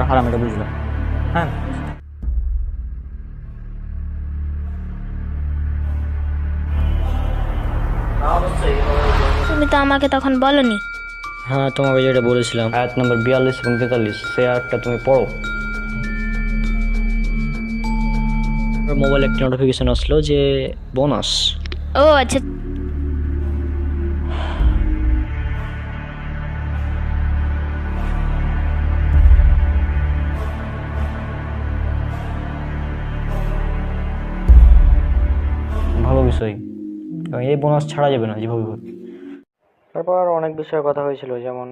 হারাম, এটা বুঝলাম। হ্যাঁ, তুমি তো আমাকে তখন বলনি। হ্যাঁ, তোমাকে যেটা বলেছিলাম আয়াত নম্বর 42 এবং 43, সেই আয়াতটা তুমি পড়ো। মোবাইলে একটা নোটিফিকেশন আসলো যে বোনাস। ও আচ্ছা। ভালো বিষয়, এবং এই বোনাস ছাড়া যাবে না যেভাবে হোক। তারপর অনেক বিষয়ে কথা হয়েছিল, যেমন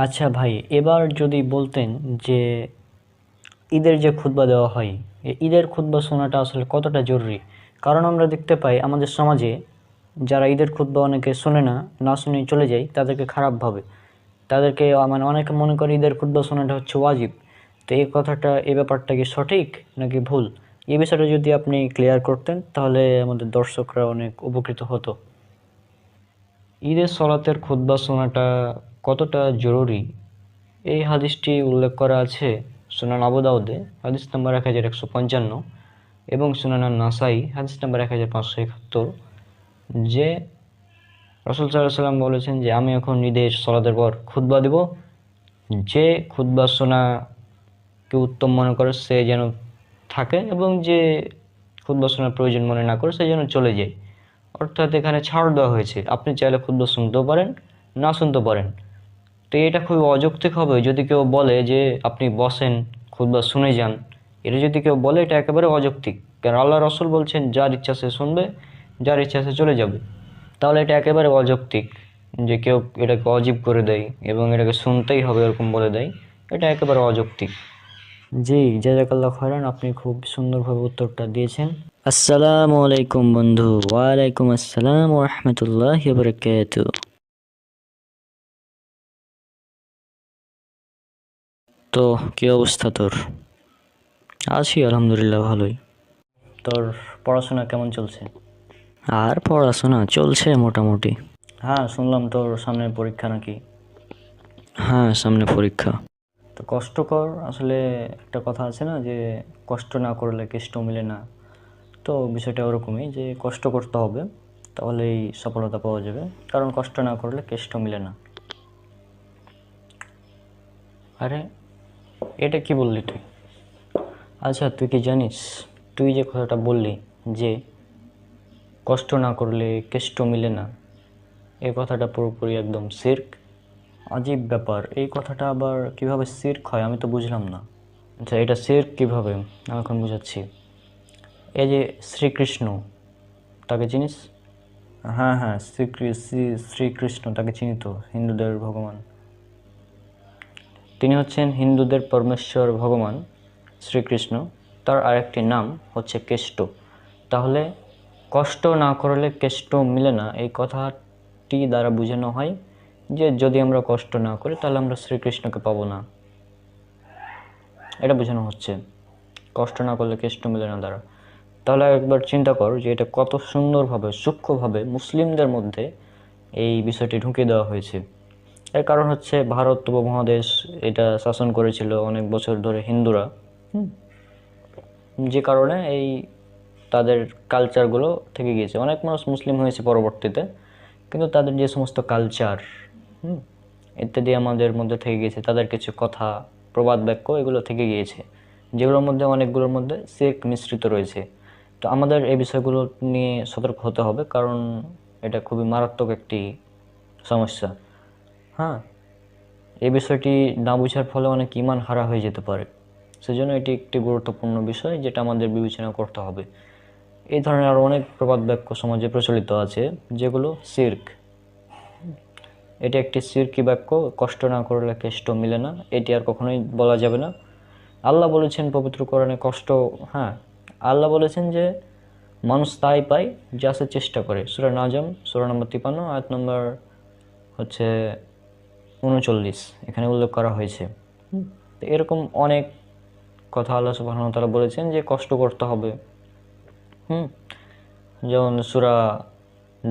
আচ্ছা ভাই, এবার যদি বলতেন যে ঈদের যে খুতবা দেওয়া হয়, এই ঈদের খুতবা শোনাটা আসলে কতটা জরুরি? কারণ আমরা দেখতে পাই আমাদের সমাজে যারা ঈদের খুতবা অনেকে শোনে না, না শুনে চলে যায়, তাদেরকে খারাপ ভাবে, তাদেরকে মানে অনেকে মনে করে ঈদের খুতবা শোনাটা হচ্ছে ওয়াজিব। তো এই কথাটা, এই ব্যাপারটা কি সঠিক নাকি ভুল? এই বিষয়টা যদি আপনি ক্লিয়ার করতেন তাহলে আমাদের দর্শকরা অনেক উপকৃত হতো। ঈদের সলাতের খুতবা শোনাটা কতটা জরুরি, এই হাদিসটি উল্লেখ করা আছে সুনান আবু দাউদে হাদিস নাম্বার 1155 এবং সুনান নাসাই হাদিস নাম্বার 1571, যে রাসূল সাল্লাল্লাহু আলাইহি সাল্লাম বলেছেন যে আমি এখন ঈদের সলাতের পর খুতবা দিব, যে খুতবা শোনাকে উত্তম মনে করে সে যেন থাকে, এবং যে খুতবা শোনার প্রয়োজন মনে না করে সে যেন চলে যায়। অর্থাৎ এখানে ছাড় দেওয়া হয়েছে, আপনি চাইলে খুতবা শুনতেও পারেন, না শুনতে পারেন। তো এটা খুবই অযৌক্তিক হবে যদি কেউ বলে যে আপনি বসেন, খুতবা শুনে যান। এটা যদি কেউ বলে, এটা একেবারে অযৌক্তিক। কারণ আল্লাহ রসুল বলছেন যার ইচ্ছা সে শুনবে, যার ইচ্ছা সে চলে যাবে। তাহলে এটা একেবারে অযৌক্তিক যে কেউ এটাকে অজীব করে দেয় এবং এটাকে শুনতেই হবে এরকম বলে দেয়। এটা একেবারে অযৌক্তিক। জি, জাযাকাল্লাহ খায়রান, আপনি খুব সুন্দরভাবে উত্তরটা দিয়েছেন। আসসালামু আলাইকুম বন্ধু। ওয়ালাইকুম আসসালাম ওয়া রাহমাতুল্লাহি ওয়া বারাকাতুহু। তো কি অবস্থা তোর? আছি আলহামদুলিল্লাহ, ভালোই। তোর পড়াশোনা কেমন চলছে? আর পড়াশোনা চলছে মোটামুটি। হ্যাঁ, শুনলাম তোর সামনে পরীক্ষা নাকি? হ্যাঁ, সামনে পরীক্ষা। তো কষ্টকর, আসলে একটা কথা আছে না যে কষ্ট না করলে কেষ্ট মিলে না। তো বিষয়টা ওরকমই, যে কষ্ট করতে হবে, তাহলেই সফলতা পাওয়া যাবে। কারণ কষ্ট না করলে কেষ্ট মিলে না। আরে, এটা কি বললি তুই? আচ্ছা, তুই কি জানিস, তুই যে কথাটা বললি যে কষ্ট না করলে কেষ্ট মিলে না, এই কথাটা পুরোপুরি একদম শিরক। আজীব ব্যাপার, এই কথাটা আবার কিভাবে শিরক হয় আমি তো বুঝলাম না। আচ্ছা, এটা শিরক কিভাবে আমি এখন বুঝাচ্ছি। এই যে শ্রীকৃষ্ণ, তাকে চিনিস? হ্যাঁ হ্যাঁ, শ্রীকৃষ্ণ, তাকে চিনি তো, হিন্দুদের ভগবান। তিনি হচ্ছেন হিন্দুদের পরমেশ্বর ভগবান শ্রীকৃষ্ণ। তার আরেকটি নাম হচ্ছে কেষ্ট। তাহলে কষ্ট না করলে কেষ্ট মিলে না, এই কথাটি দ্বারা বোঝানো হয় যে যদি আমরা কষ্ট না করি তাহলে আমরা শ্রীকৃষ্ণকে পাবো না, এটা বোঝানো হচ্ছে কষ্ট না করলে কেষ্ট মিলে না দ্বারা। তাহলে একবার চিন্তা কর যে এটা কত সুন্দরভাবে, সূক্ষ্মভাবে মুসলিমদের মধ্যে এই বিষয়টি ঢুকিয়ে দেওয়া হয়েছে। এর কারণ হচ্ছে ভারত উপমহাদেশ এটা শাসন করেছিল অনেক বছর ধরে হিন্দুরা। যে কারণে এই তাদের কালচারগুলো থেকে গিয়েছে। অনেক মানুষ মুসলিম হয়েছে পরবর্তীতে, কিন্তু তাদের যে সমস্ত কালচার ইত্যাদি আমাদের মধ্যে থেকে গিয়েছে, তাদের কিছু কথা, প্রবাদ বাক্য, এগুলো থেকে গিয়েছে, যেগুলোর মধ্যে অনেকগুলোর মধ্যে শিরক মিশ্রিত রয়েছে। তো আমাদের এই বিষয়গুলো নিয়ে সতর্ক হতে হবে, কারণ এটা খুবই মারাত্মক একটি সমস্যা। হ্যাঁ, এই বিষয়টি না বোঝার ফলে অনেক ঈমান হারা হয়ে যেতে পারে। সেজন্য এটি একটি গুরুত্বপূর্ণ বিষয় যেটা আমাদের বিবেচনা করতে হবে। এই ধরনের আরও অনেক প্রবাদ বাক্য সমাজে প্রচলিত আছে যেগুলো শিরক। এটি একটি শিরকি বাক্য, কষ্ট না করলে কেষ্ট মিলে না, এটি আর কখনোই বলা যাবে না। আল্লাহ বলেছেন পবিত্র কোরআনে কষ্ট, হ্যাঁ, আল্লাহ বলেছেন যে মানুষ তাই পায় যা সে চেষ্টা করে। সূরা নাজম সূরা নম্বর 53 আয়াত নম্বর হচ্ছে 39 এখানে উল্লেখ করা হয়েছে। তো এরকম অনেক কথা আল্লাহ সুবহানাহু ওয়া তাআলা বলেছেন যে কষ্ট করতে হবে। যেমন সূরা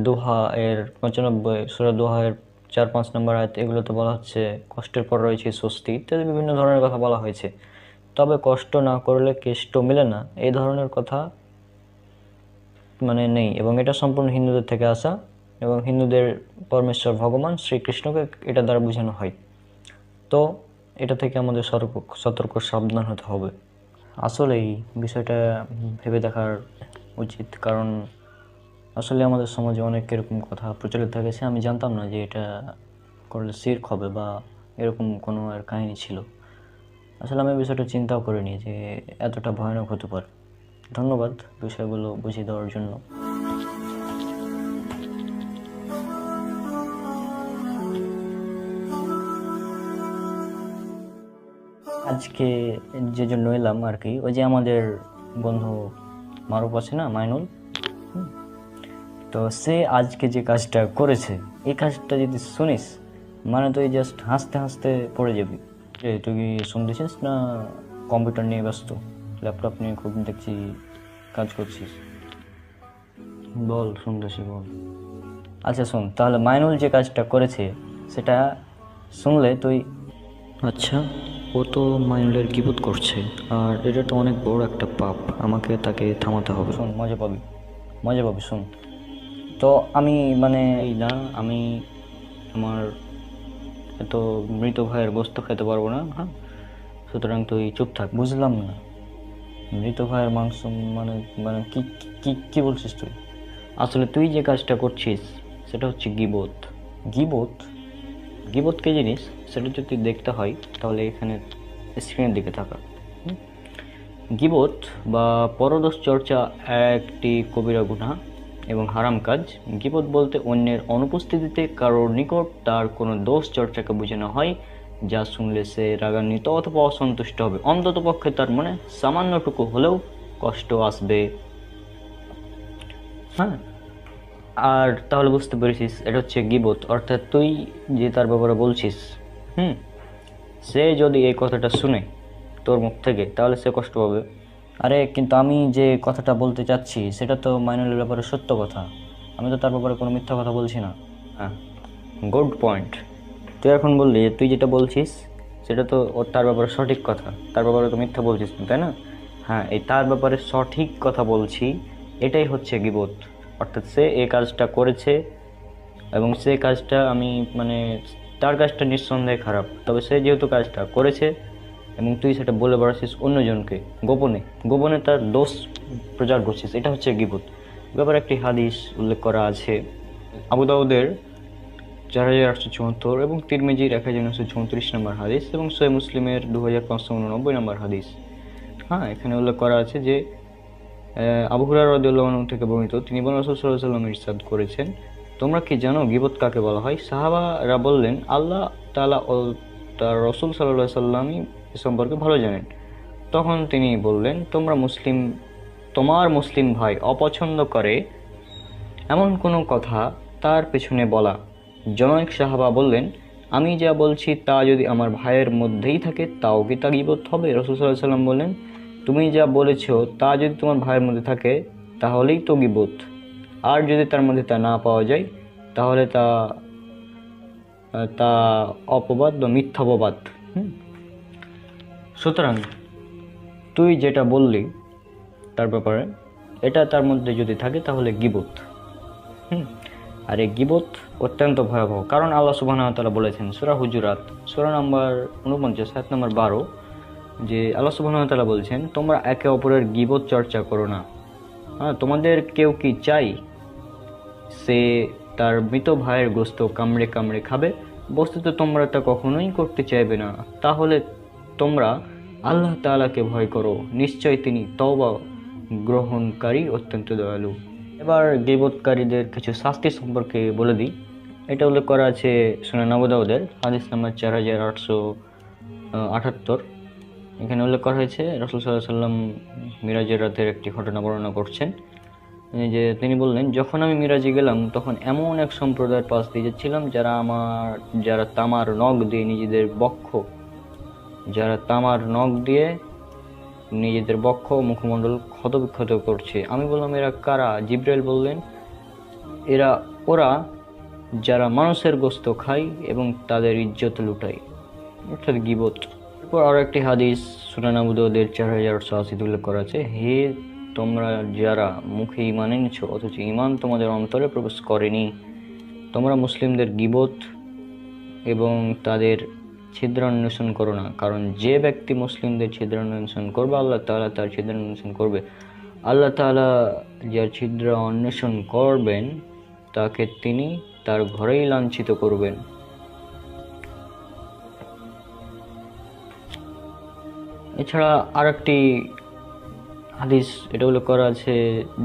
দোহা এর 95, সূরা দোহা এর 4-5 নম্বর আয়াত এগুলোতে বলা হচ্ছে কষ্টের পর রয়েছে স্বস্তি ইত্যাদি বিভিন্ন ধরনের কথা বলা হয়েছে। তবে কষ্ট না করলে কেষ্ট মেলে না এই ধরনের কথা নেই, এবং এটা সম্পূর্ণ হিন্দুদের থেকে আসা, এবং হিন্দুদের পরমেশ্বর ভগবান শ্রীকৃষ্ণকে এটা দ্বারা বোঝানো হয়। তো এটা থেকে আমাদের সতর্ক সাবধান হতে হবে। আসলে এই বিষয়টা ভেবে দেখার উচিত, কারণ আসলে আমাদের সমাজে অনেক এরকম কথা প্রচলিত হয়ে গেছে। আমি জানতাম না যে এটা করলে শিরক হবে বা এরকম কোনো আর কাহিনী ছিল। আসলে আমি বিষয়টা চিন্তাও করিনি যে এতটা ভয়ানক হতে পারে। ধন্যবাদ বিষয়গুলো বুঝিয়ে দেওয়ার জন্য। আজকে যে জন্য এলাম আর কি, ওই যে আমাদের বন্ধু মারুফ আছে না, মাইনুল, তো সে আজকে যে কাজটা করেছে এই কাজটা যদি শুনিস তুই জাস্ট হাসতে হাসতে পড়ে যাবি। তুই কি শুনতেছিস না কম্পিউটার নিয়ে ব্যস্ত, ল্যাপটপ নিয়ে খুব দেখছি কাজ করছিস? বল, শুনতেছি, বল। আচ্ছা শোন, তাহলে মাইনুল যে কাজটা করেছে সেটা শুনলে তুই, আচ্ছা ও তো মাইনুলের গীবত করছে, আর এটা তো অনেক বড় একটা পাপ, আমাকে তাকে থামাতে হবে। শোন, মজা পাবি, শোন। তো আমি আমি আমার এত মৃত ভাইয়ের গোস্ত খেতে পারবো না, হ্যাঁ, সুতরাং তুই চুপ থাক। বুঝলাম না, মৃত ভাইয়ের মাংস কি কি কি বলছিস তুই? আসলে তুই যে কাজটা করছিস সেটা হচ্ছে গীবত। গীবত কে জিনিস সেটা যদি দেখতে হয় তাহলে এখানে স্ক্রিনের দিকে থাকা। গীবত বা পরদোষ চর্চা একটি কবিরা গুনাহ এবং হারাম কাজ। গীবত বলতে অন্যের অনুপস্থিতিতে কারোর নিকট তার কোনো দোষ চর্চাকে বোঝানো হয়, যা শুনলে সে রাগান্বিত অথবা অসন্তুষ্ট হবে, অন্তত পক্ষে তার মনে সামান্যটুকু হলেও কষ্ট আসবে। হ্যাঁ, আর তাহলে বুঝতে পেরেছিস এটা হচ্ছে গীবত, অর্থাৎ তুই যে তার ব্যাপারে বলছিস, সে যদি এই কথাটা শুনে তোর মুখ থেকে তাহলে সে কষ্ট পাবে। আরে কিন্তু আমি যে কথাটা বলতে চাচ্ছি সেটা তো মাইনুলের ব্যাপারে সত্য কথা, আমি তো তার ব্যাপারে কোনো মিথ্যা কথা বলছি না। হ্যাঁ, গুড পয়েন্ট। তুই এখন বললি তুই যেটা বলছিস সেটা তো তার ব্যাপারে সঠিক কথা, তার ব্যাপারে তো মিথ্যা বলছিস না, তাই না? হ্যাঁ, এই তার ব্যাপারে সঠিক কথা বলছি, এটাই হচ্ছে গীবত। অর্থাৎ সে এই কাজটা করেছে এবং সে কাজটা তার কাজটা নিঃসন্দেহে খারাপ, তবে সে যেহেতু কাজটা করেছে এবং তুই সেটা বলে বেড়াচ্ছিস অন্যজনকে গোপনে তার দোষ প্রচার করছিস, এটা হচ্ছে গীবত। ব্যাপারে একটি হাদিস উল্লেখ করা আছে আবু দাউদের 4874 এবং তিরমিজির 1934 নম্বর হাদিস এবং সহিহ মুসলিমের 2589 নম্বর হাদিস। হ্যাঁ, এখানে উল্লেখ করা আছে যে আবু হুরায়রা রাদিয়াল্লাহু আনহু থেকে বর্ণিত, তিনি বলেন রাসূল সাল্লাল্লাহু আলাইহি ওয়াসাল্লাম ইরশাদ করেছেন, তোমরা কি জানো গীবত কাকে বলা হয়? সাহাবারা বললেন, আল্লাহ তাআলা ও তার রাসূল সাল্লাল্লাহু আলাইহি ওয়াসাল্লামই এ সম্পর্কে ভালো জানেন। তখন তিনি বললেন, তোমার মুসলিম ভাই অপছন্দ করে এমন কোনো কথা তার পেছনে বলা। জনৈক সাহাবা বললেন, আমি যা বলছি তা যদি আমার ভাইয়ের মধ্যেই থাকে তাও কি তা গীবত হবে? রাসূল সাল্লাল্লাহু আলাইহি ওয়াসাল্লাম বললেন, তুমি যা বলেছ তা যদি তোমার ভাইয়ের মধ্যে থাকে তাহলেই তো গীবত, আর যদি তার মধ্যে তা না পাওয়া যায় তাহলে তা অপবাদ বা মিথ্যাপবাদ। সুতরাং তুই যেটা বললি তার ব্যাপারে, এটা তার মধ্যে যদি থাকে তাহলে গীবত। আর এই গীবত অত্যন্ত ভয়াবহ, কারণ আল্লাহ সুবহানাহু ওয়া তাআলা বলেছেন সূরা হুজুরাত সূরা নম্বর 49 আয়াত নম্বর 12, যে আল্লাহ সুবহানাহু ওয়া তাআলা বলছেন, তোমরা একে অপরের গীবত চর্চা করো না। তোমাদের কেউ কি চাই সে তার মৃত ভাইয়ের গোশত কামড়ে কামড়ে খাবে? বস্তুত তোমরা তা কখনোই করতে চাইবে না। তাহলে তোমরা আল্লাহ তাআলাকে ভয় করো, নিশ্চয় তিনি তওবা গ্রহণকারী অত্যন্ত দয়ালু। এবার গীবতকারীদের কিছু শাস্তি সম্পর্কে বলে দিই। এটা উল্লেখ করা আছে সুনান আবু দাউদের হাদিস নাম্বার 4878। এখানে উল্লেখ করা হয়েছে রাসূল সাল্লাল্লাহু আলাইহি ওয়াসাল্লাম মিরাজের রাতের একটি ঘটনা বর্ণনা করছেন, যে তিনি বললেন, যখন আমি মিরাজে গেলাম তখন এমন এক সম্প্রদায়ের পাশ দিয়ে যাচ্ছিলাম যারা তামার নখ দিয়ে নিজেদের বক্ষ মুখমণ্ডল ক্ষতবিক্ষত করছে। আমি বললাম, এরা কারা? জিবরাইল বললেন, ওরা যারা মানুষের গোশত খায় এবং তাদের ইজ্জত লুটায়, অর্থাৎ গীবত। এরপর আরো একটি হাদিস সুনান আবু দাউদের 4880 উল্লেখ করা আছে, হে তোমরা যারা মুখে ঈমান এনেছো অথচ ঈমান তোমাদের অন্তরে প্রবেশ করেনি, তোমরা মুসলিমদের গীবত এবং তাদের ছিদ্রান্বেষণ করো না, কারণ যে ব্যক্তি মুসলিমদের ছিদ্রান্বেষণ করবে আল্লাহ তাআলা তার ছিদ্রান্বেষণ করবে। আল্লাহ তাআলা যার ছিদ্র অন্বেষণ করবেন তাকে তিনি তার ঘরেই লাঞ্ছিত করবেন। এছাড়া আর একটি হাদিস এটা উল্লেখ করা আছে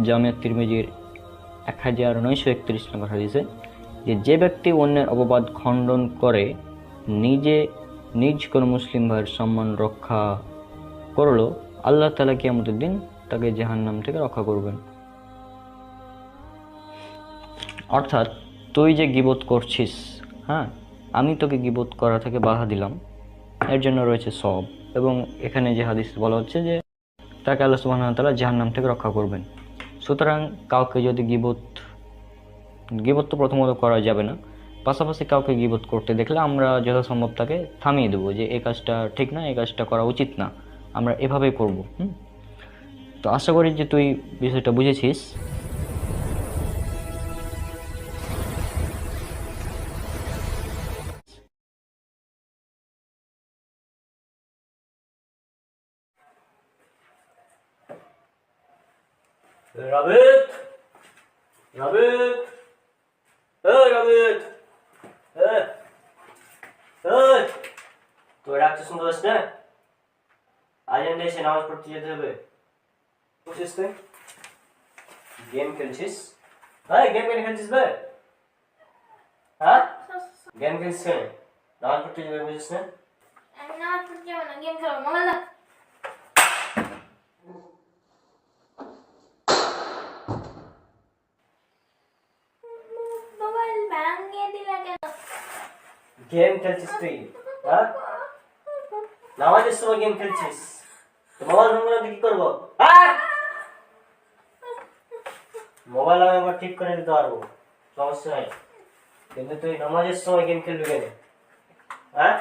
জামিয়া তিরমিজির 1931 নম্বর হাদিসে, যে ব্যক্তি অন্যের অপবাদ খণ্ডন করে নিজ কোনো মুসলিম ভাইয়ের সম্মান রক্ষা করলো, আল্লাহ তাআলা কিয়ামতের দিন তাকে জাহান্নাম থেকে রক্ষা করবেন। অর্থাৎ তুই যে গীবত করছিস, হ্যাঁ, আমি তোকে গীবত করা থেকে বাধা দিলাম, এর জন্য রয়েছে সওয়াব। এবং এখানে যে হাদিস বলা হচ্ছে যে তাকে আল্লাহ সুবহানাহু ওয়া তাআলা জাহান্নাম থেকে রক্ষা করবেন। সুতরাং কাউকে যদি গীবত তো প্রথমত করা যাবে না, পাশাপাশি কাউকে গীবত করতে দেখলে আমরা যথাসম্ভব তাকে থামিয়ে দেবো যে এই কাজটা ঠিক না, এই কাজটা করা উচিত না, আমরা এভাবেই করব। তো আশা করি যে তুই বিষয়টা বুঝেছিস। রাবিত, রাবিত, রাবিত, তোর ডাকতে শুনতে পাস না? আজান এসে নামাজ পড়তে যেতে হবে। বুঝছিস তুই গেম খেলছিস? হ্যাঁ, গেম কেন খেলছিস বে? হ্যাঁ, গেম খেলছিস কেন? নামাজ পড়তে যাবে, বুঝিস না? আমি নামাজ পড়তে যাবো না, গেম খেলবো। মোবাইল দাও। মোবাইল ভাঙিয়ে দিলা কেন? গেম খেলছিস তুই? হ্যাঁ, নামাজের সময় গেম খেলছিস তো মোবাইল ভাঙবো না, কি করবো? মোবাইল আমি আবার ঠিক করে দিতে পারবো, সমস্যা নেই, কিন্তু তুই নামাজের সময় গেম খেলবি কেন? হ্যাঁ,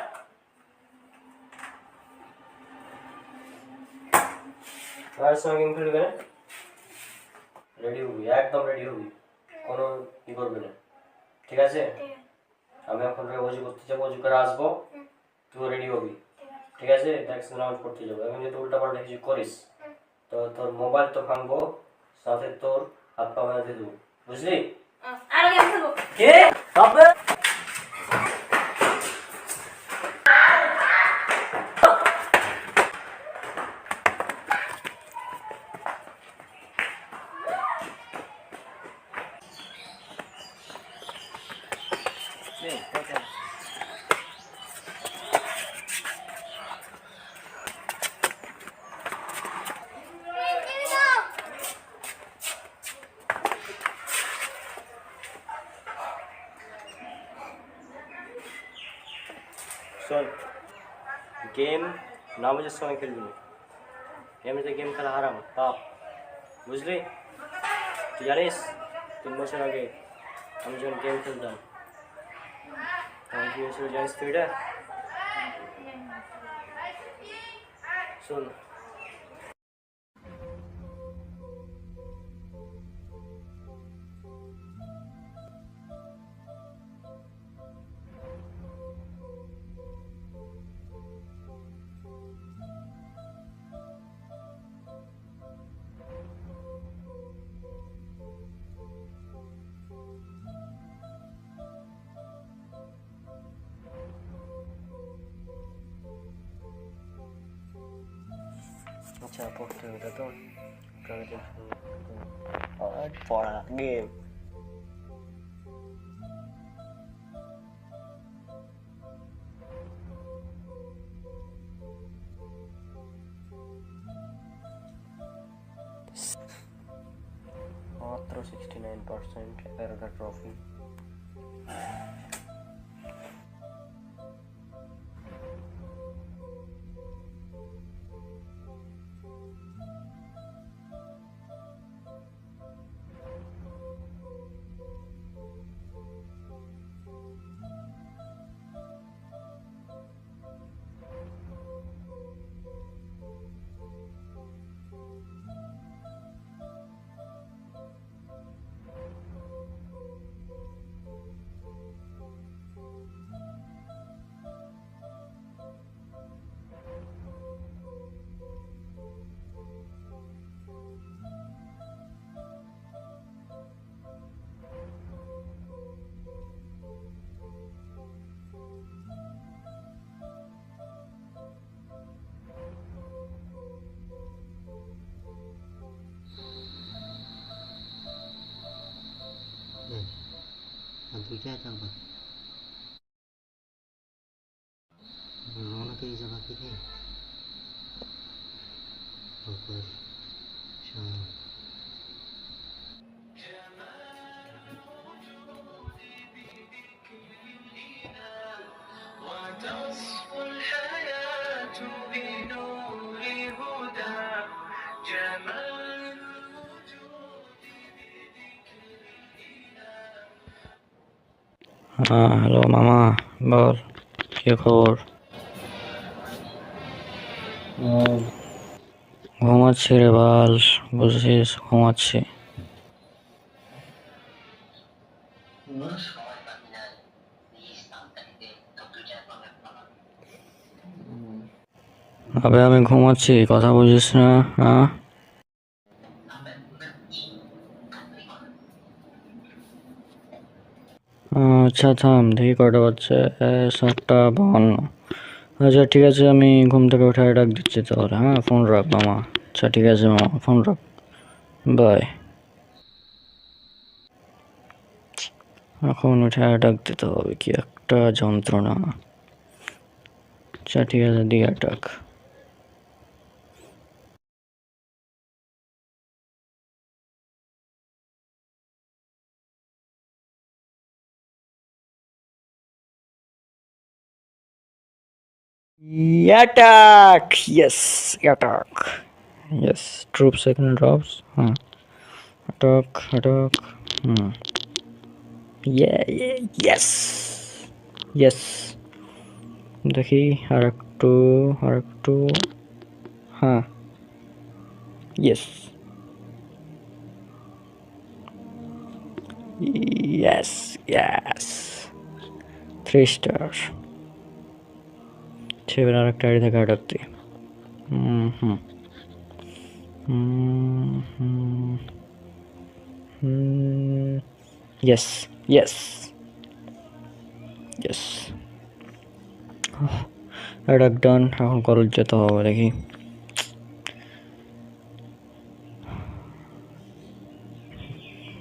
নামাজের সময় গেম খেলবি কেন? রেডি হবি, একদম রেডি হবি, কোনো কি করবি না, ঠিক আছে? আমি এখন অজু করতে যাবো, অজু করে আসবো, তুই রেডি হবি, ঠিক আছে? দেখ নামাজ পড়তে যাবো। এখন যদি উল্টা পাল্টা কিছু করিস তো তোর মোবাইল তো ভাঙবো, সাথে তোর হাত পা বাঁধা দেবো, বুঝলি? আর গেম খেলবো। কে তবে শোন, গেম নামাজের সময় খেলবি না, এমনিতে গেম খেলা হারাম, পাপ, বুঝলি? তুই জানিস 3 বছর আগে আমি যখন গেম খেলতাম তখন কি হয়েছিল জানিস তুই এটা? শোন, আচ্ছা পড়তে হবে তো, আর পড়া গেম। মাত্র 69%, 11টা ট্রফি। কোথায় থাকবা? রওনা দিয়ে যাবা কি রে? তারপর وتصفو الحياة بنور هدى جمال الوجود بذكر الإله. হ্যালো মামা, বল কি খবর? ঘুমাচ্ছি রে বাল, বুঝছিস, ঘুমাচ্ছি। আবে আমি ঘুমাচ্ছি, কথা বুঝিস না? হ্যাঁ, আচ্ছা থাম, দেখি কটা বাজছে। 7:52। আচ্ছা ঠিক আছে, আমি ঘুম থেকে উঠে ডাক দিচ্ছি তাহলে। হ্যাঁ, ফোন রাখ মামা। আচ্ছা ঠিক আছে মামা, ফোন রাখ, বাই। এখন উঠে ডাক দিতে হবে, কি একটা যন্ত্রণা। আচ্ছা ঠিক আছে, দিয়ে ডাক। Attack! Yes, attack. Yes, troops second drops. Attack. Yeah, yes. Yes. দেখি আরেকটু। হ্যাঁ, yes. Yes. 3 star. সেবার আরেকটা আইডি থেকে আটাক দিই। Yes. অ্যাটাক ডান। এখন কলেজ যেতে হবে, দেখি।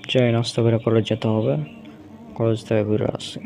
যাই, নাস্তা করে কলেজ যেতে হবে, কলেজ থেকে ঘুরে আসি।